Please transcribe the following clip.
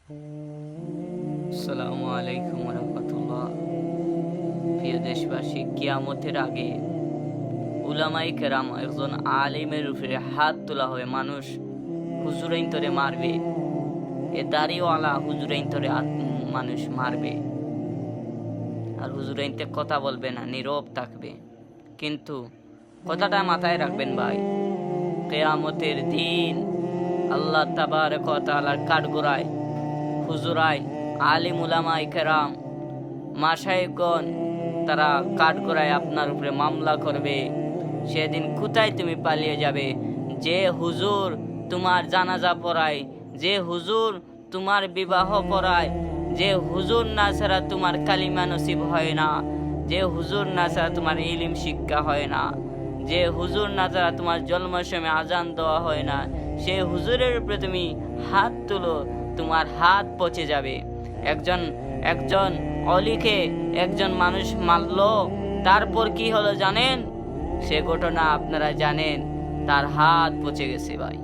আসসালামু আলাইকুম রহমতুল্লাহ। প্রিয় দেশবাসী, কিয়ামতের আগে উলামায়ে কেরাম একজন আলিমের উপরে হাত তোলা হবে। মানুষ হুজুরাইন তরে মারবে, এ দাড়িওয়ালা হুজুরাইন তরে মানুষ মারবে, আর হুজুরাইনতে কথা বলবে না, নীরব থাকবে। কিন্তু কথাটা মাথায় রাখবেন ভাই, কিয়ামতের দিন আল্লাহ তাবারক ওয়া তাআলার কাঠগড়ায় হুজুরাইন, আলিম উলামায়ে কেরাম, মাশায়েখগণ, তারা কাঠগড়ায় আপনার উপরে মামলা করবে। সেদিন কোথায় তুমি পালিয়ে যাবে? যে হুজুর তোমার জানাজা পড়ায়, যে হুজুর তোমার বিবাহ পড়ায়, যে হুজুর না ছাড়া তোমার কালিমা নসিব হয় না, যে হুজুর না ছাড়া তোমার ইলম শিক্ষা হয় না, যে হুজুর না ছাড়া তোমার জন্মের সময় আজান দেওয়া হয় না, সেই হুজুরের উপরে তুমি হাত তুলো, তোমার হাত পচে যাবে। একজন একজন অলিকে একজন মানুষ মারল, তারপর কি হলো জানেন? সে ঘটনা আপনারা জানেন, তার হাত পচে গেছে ভাই।